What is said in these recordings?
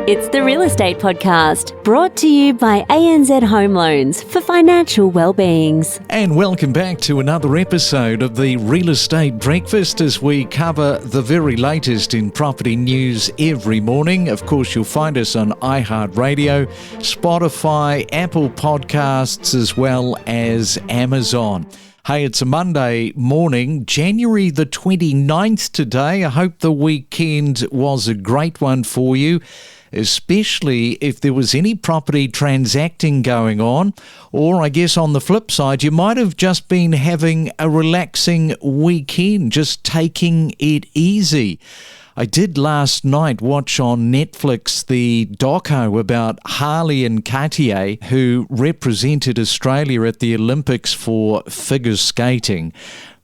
It's the Real Estate Podcast, brought to you by ANZ Home Loans for financial well-beings. And welcome back to another episode of the Real Estate Breakfast as we cover the very latest in property news every morning. Of course, you'll find us on iHeartRadio, Spotify, Apple Podcasts, as well as Amazon. Hey, it's a Monday morning, January the 29th today. I hope the weekend was a great one for you, especially if there was any property transacting going on. Or I guess on the flip side, you might have just been having a relaxing weekend, just taking it easy. I did last night watch on Netflix the doco about Harley and Cartier, who represented Australia at the Olympics for figure skating.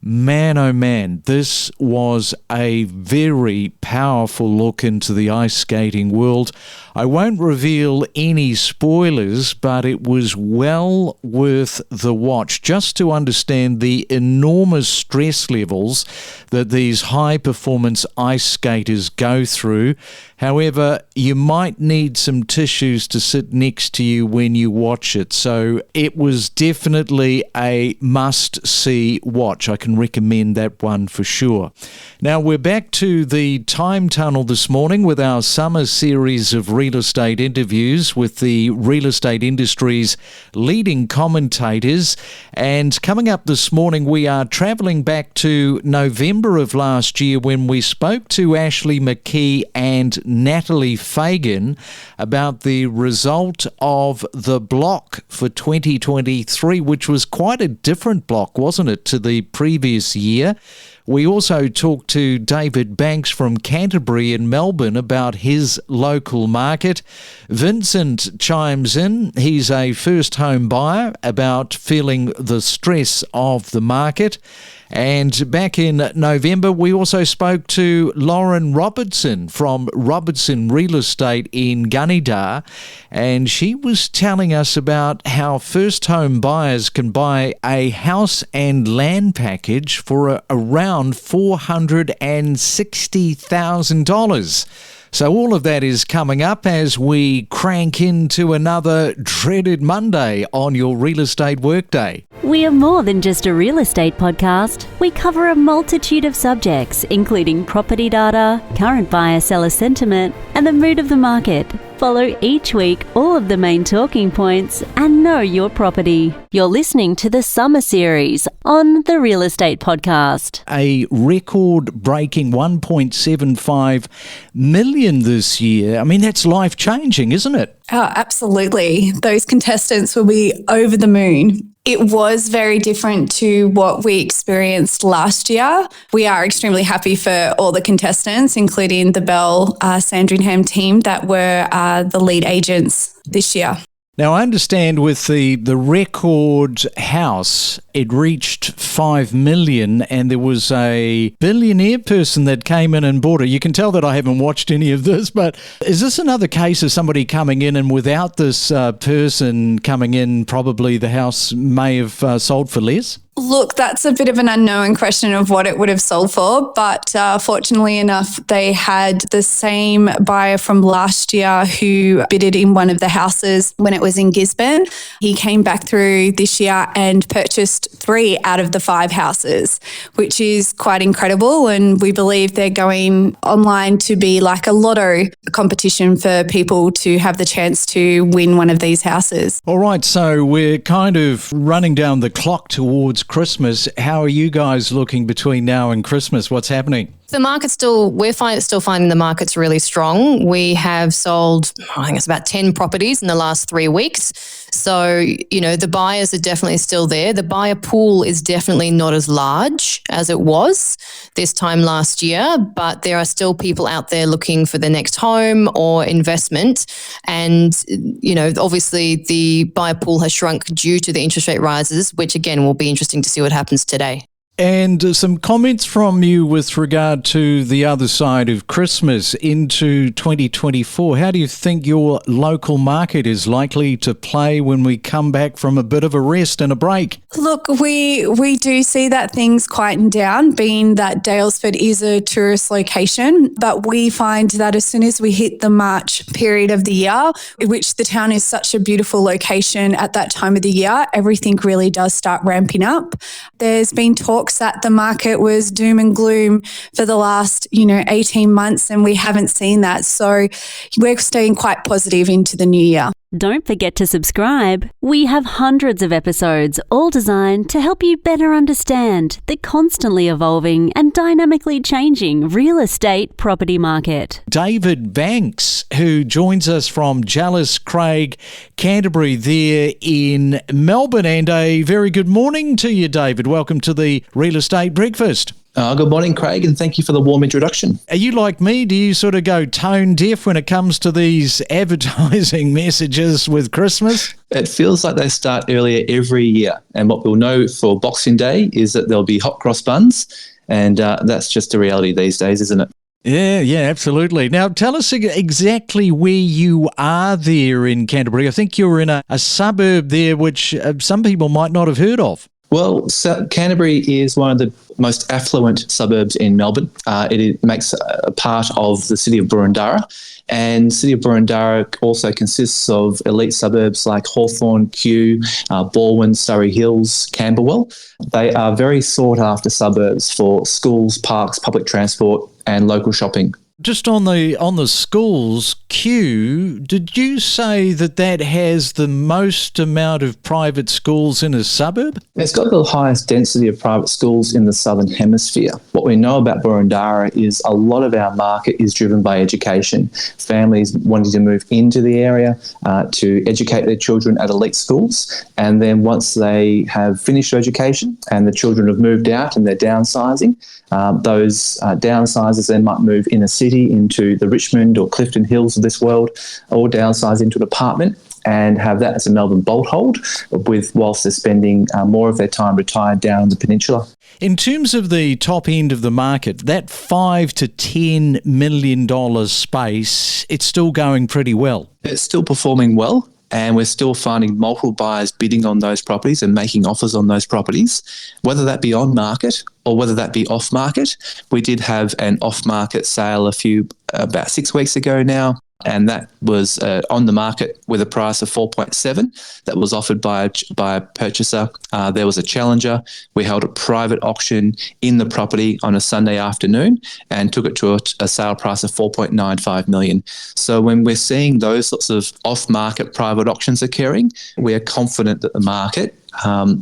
Man, oh man, this was a very powerful look into the ice skating world. I won't reveal any spoilers, but it was well worth the watch just to understand the enormous stress levels that these high-performance ice skaters go through. However, you might need some tissues to sit next to you when you watch it. So it was definitely a must-see watch. I can recommend that one for sure. Now, we're back to the time tunnel this morning with our summer series of real estate interviews with the real estate industry's leading commentators. And coming up this morning, we are travelling back to November of last year when we spoke to Ashlee, McKey and Natalie Fagan about the result of the block for 2023, which was quite a different block, wasn't it, to the previous year. We also talked to David Banks from Canterbury in Melbourne about his local market. Vincent chimes in. He's a first home buyer, about feeling the stress of the market. And back in November, we also spoke to Lauren Robertson from Robertson Real Estate in Gunnedah, and she was telling us about how first home buyers can buy a house and land package for around $460,000. So all of that is coming up as we crank into another dreaded Monday on your real estate workday. We are more than just a real estate podcast. We cover a multitude of subjects, including property data, current buyer-seller sentiment, and the mood of the market. Follow each week all of the main talking points and know your property. You're listening to the summer series on the Real Estate Podcast. A record-breaking 1.75 million this year. I mean, that's life-changing, isn't it? Oh, absolutely. Those contestants will be over the moon. It was very different to what we experienced last year. We are extremely happy for all the contestants, including the Bell Sandringham team that were the lead agents this year. Now, I understand with the record house, it reached 5 million and there was a billionaire person that came in and bought it. You can tell that I haven't watched any of this, but is this another case of somebody coming in and without this person coming in, probably the house may have sold for less? Look, that's a bit of an unknown question of what it would have sold for, but fortunately enough, they had the same buyer from last year who bidded in one of the houses when it was in Gisborne. He came back through this year and purchased 3 out of the 5 houses, which is quite incredible. And we believe they're going online to be like a lotto competition for people to have the chance to win one of these houses. All right, so we're kind of running down the clock towards Christmas. How are you guys looking between now and Christmas? What's happening? The market's we're still finding the market's really strong. We have sold, I think it's about 10 properties in the last 3 weeks. So, the buyers are definitely still there. The buyer pool is definitely not as large as it was this time last year, but there are still people out there looking for their next home or investment. And, obviously the buyer pool has shrunk due to the interest rate rises, which again will be interesting to see what happens today. And some comments from you with regard to the other side of Christmas into 2024. How do you think your local market is likely to play when we come back from a bit of a rest and a break? Look, we do see that things quieten down, being that Daylesford is a tourist location, but we find that as soon as we hit the March period of the year, which the town is such a beautiful location at that time of the year, everything really does start ramping up. There's been talks that the market was doom and gloom for the last, 18 months, and we haven't seen that. So we're staying quite positive into the new year. Don't forget to subscribe. We have hundreds of episodes, all designed to help you better understand the constantly evolving and dynamically changing real estate property market. David Banks, who joins us from Jallis Craig, Canterbury there in Melbourne. And a very good morning to you, David. Welcome to the Real Estate Breakfast. Good morning, Craig, and thank you for the warm introduction. Are you like me? Do you sort of go tone deaf when it comes to these advertising messages with Christmas? It feels like they start earlier every year. And what we'll know for Boxing Day is that there'll be hot cross buns. And that's just a reality these days, isn't it? Yeah, absolutely. Now, tell us exactly where you are there in Canterbury. I think you're in a suburb there which some people might not have heard of. Well, Canterbury is one of the most affluent suburbs in Melbourne. It makes a part of the city of Gunnedah, and the city of Gunnedah also consists of elite suburbs like Hawthorn, Kew, Balwyn, Surrey Hills, Camberwell. They are very sought-after suburbs for schools, parks, public transport and local shopping. Just on the schools, Kew, did you say that has the most amount of private schools in a suburb? It's got the highest density of private schools in the Southern Hemisphere. What we know about Gunnedah is a lot of our market is driven by education. Families wanting to move into the area to educate their children at elite schools, and then once they have finished education and the children have moved out and they're downsizing, those downsizers then might move in a city into the Richmond or Clifton Hills of this world, or downsize into an apartment and have that as a Melbourne bolt hold, whilst they're spending more of their time retired down on the peninsula. In terms of the top end of the market, that $5 to $10 million space, it's still going pretty well. It's still performing well. And we're still finding multiple buyers bidding on those properties and making offers on those properties, whether that be on market or whether that be off market. We did have an off market sale about 6 weeks ago now, and that was on the market with a price of 4.7 that was offered by a purchaser. There was a challenger. We held a private auction in the property on a Sunday afternoon and took it to a sale price of 4.95 million. So when we're seeing those sorts of off-market private auctions occurring, we are confident that the market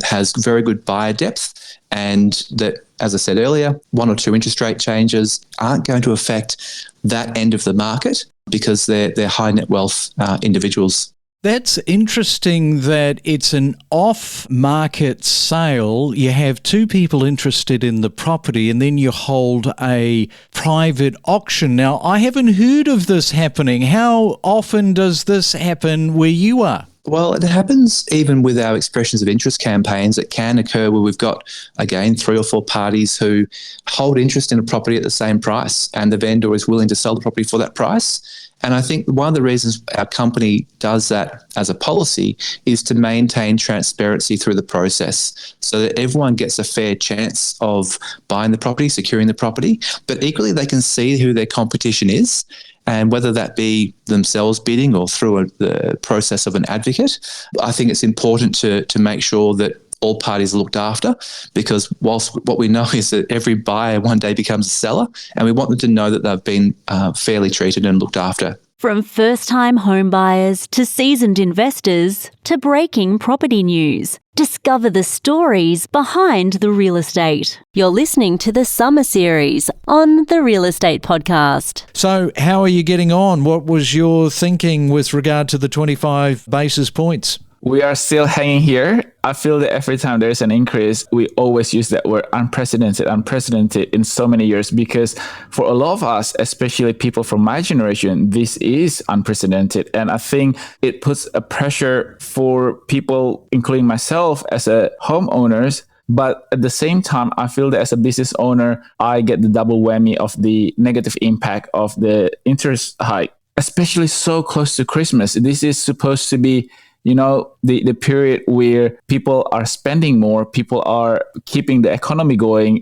has very good buyer depth, and that, as I said earlier, 1 or 2 interest rate changes aren't going to affect that end of the market because they're high net wealth individuals. That's interesting that it's an off-market sale. You have 2 people interested in the property and then you hold a private auction. Now, I haven't heard of this happening. How often does this happen where you are? Well, it happens even with our expressions of interest campaigns. It can occur where we've got, again, 3 or 4 parties who hold interest in a property at the same price and the vendor is willing to sell the property for that price. And I think one of the reasons our company does that as a policy is to maintain transparency through the process so that everyone gets a fair chance of buying the property, securing the property, but equally they can see who their competition is. And whether that be themselves bidding or through the process of an advocate, I think it's important to make sure that all parties are looked after, because whilst what we know is that every buyer one day becomes a seller, and we want them to know that they've been fairly treated and looked after. From first-time home buyers to seasoned investors to breaking property news, discover the stories behind the real estate. You're listening to the Summer Series on the Real Estate Podcast. So how are you getting on? What was your thinking with regard to the 25 basis points? We are still hanging here. I feel that every time there's an increase, we always use that word unprecedented in so many years, because for a lot of us, especially people from my generation, this is unprecedented. And I think it puts a pressure for people, including myself as a homeowners, But at the same time, I feel that as a business owner, I get the double whammy of the negative impact of the interest hike, especially so close to Christmas. This is supposed to be, the period where people are spending more, people are keeping the economy going,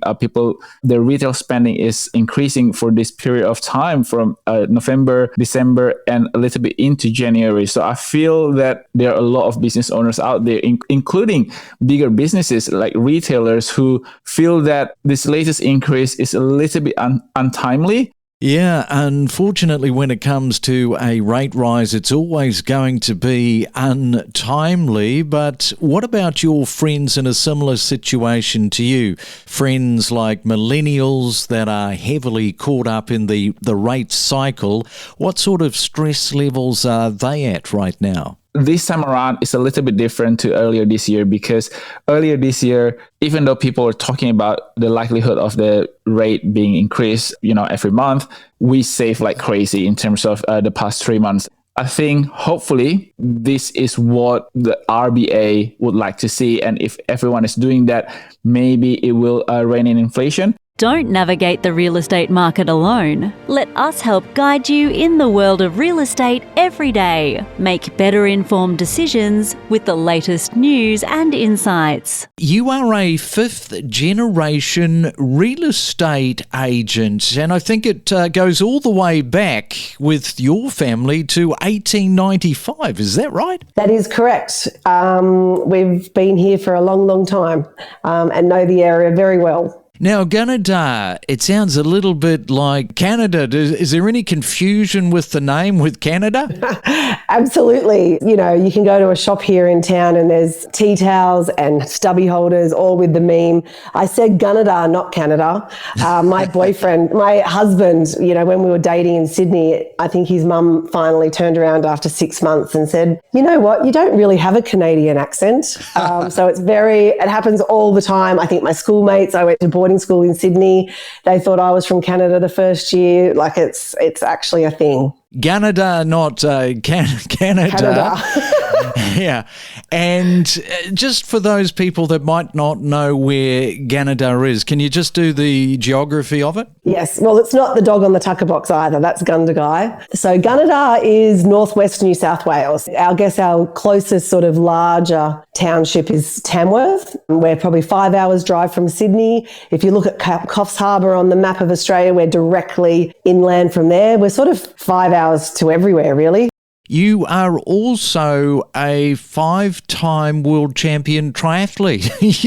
their retail spending is increasing for this period of time from November, December, and a little bit into January. So I feel that there are a lot of business owners out there, including bigger businesses like retailers, who feel that this latest increase is a little bit untimely. Yeah, unfortunately, when it comes to a rate rise, it's always going to be untimely. But what about your friends in a similar situation to you? Friends like millennials that are heavily caught up in the rate cycle. What sort of stress levels are they at right now? This time around is a little bit different to earlier this year, because earlier this year, even though people were talking about the likelihood of the rate being increased, every month, we saved like crazy in terms of the past 3 months. I think hopefully this is what the RBA would like to see. And if everyone is doing that, maybe it will rein in inflation. Don't navigate the real estate market alone. Let us help guide you in the world of real estate every day. Make better informed decisions with the latest news and insights. You are a fifth-generation real estate agent, and I think it goes all the way back with your family to 1895. Is that right? That is correct. We've been here for a long, long time and know the area very well. Now, Gunnedah, it sounds a little bit like Canada. Is there any confusion with the name with Canada? Absolutely. You can go to a shop here in town and there's tea towels and stubby holders, all with the meme. I said Gunnedah, not Canada. My husband, when we were dating in Sydney, I think his mum finally turned around after 6 months and said, you know what, you don't really have a Canadian accent. So it happens all the time. I think my schoolmates, I went to boarding school in Sydney, they thought I was from Canada the first year. Like it's actually a thing. Gunnedah, not Canada. Yeah. And just for those people that might not know where Gunnedah is, can you just do the geography of it? Yes. Well, it's not the dog on the tucker box either. That's Gunnedah. So Gunnedah is northwest New South Wales. I guess our closest sort of larger township is Tamworth. We're probably 5 hours drive from Sydney. If you look at Coffs Harbour on the map of Australia, we're directly inland from there. We're sort of 5 hours to everywhere, really. You are also a 5-time world champion triathlete.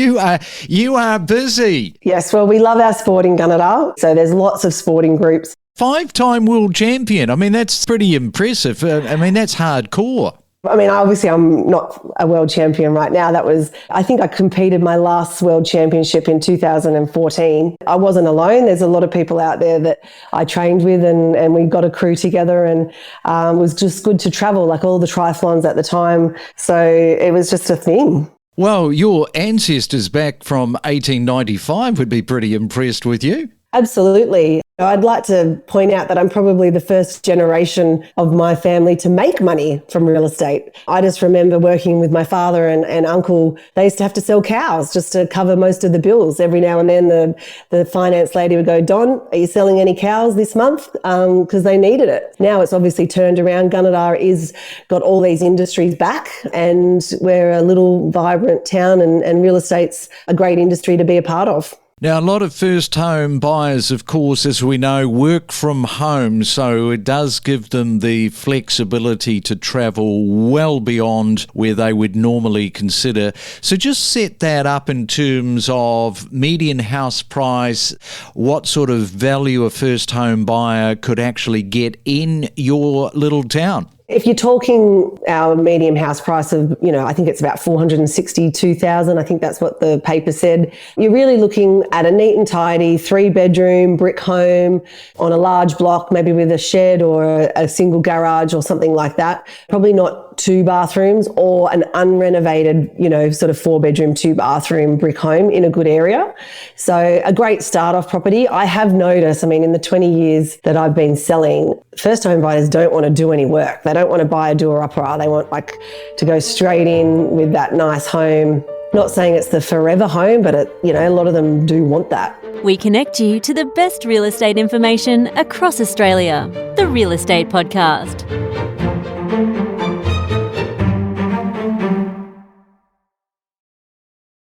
You are busy. Yes, well, we love our sport in Gunnedah. So there's lots of sporting groups. 5-time world champion. I mean, that's pretty impressive. That's hardcore. Obviously, I'm not a world champion right now. I think I competed my last world championship in 2014. I wasn't alone. There's a lot of people out there that I trained with and we got a crew together, and it was just good to travel, like all the triathlons at the time. So it was just a thing. Well, your ancestors back from 1895 would be pretty impressed with you. Absolutely. I'd like to point out that I'm probably the first generation of my family to make money from real estate. I just remember working with my father and uncle. They used to have to sell cows just to cover most of the bills. Every now and then the finance lady would go, Don, are you selling any cows this month? Because they needed it. Now it's obviously turned around. Gunnedah is got all these industries back, and we're a little vibrant town, and real estate's a great industry to be a part of. Now, a lot of first home buyers, of course, as we know, work from home, so it does give them the flexibility to travel well beyond where they would normally consider. So just set that up in terms of median house price, what sort of value a first home buyer could actually get in your little town. If you're talking our medium house price of, I think it's about $462,000. I think that's what the paper said. You're really looking at a neat and tidy 3-bedroom brick home on a large block, maybe with a shed or a single garage or something like that. Probably not 2 bathrooms, or an unrenovated, sort of 4-bedroom, 2-bathroom brick home in a good area. So a great start-off property. I have noticed, in the 20 years that I've been selling, first home buyers don't want to do any work. They don't want to buy a doer-upper. They want to go straight in with that nice home Not saying it's the forever home, but a lot of them do want that. We connect you to the best real estate information across Australia. The Real Estate Podcast.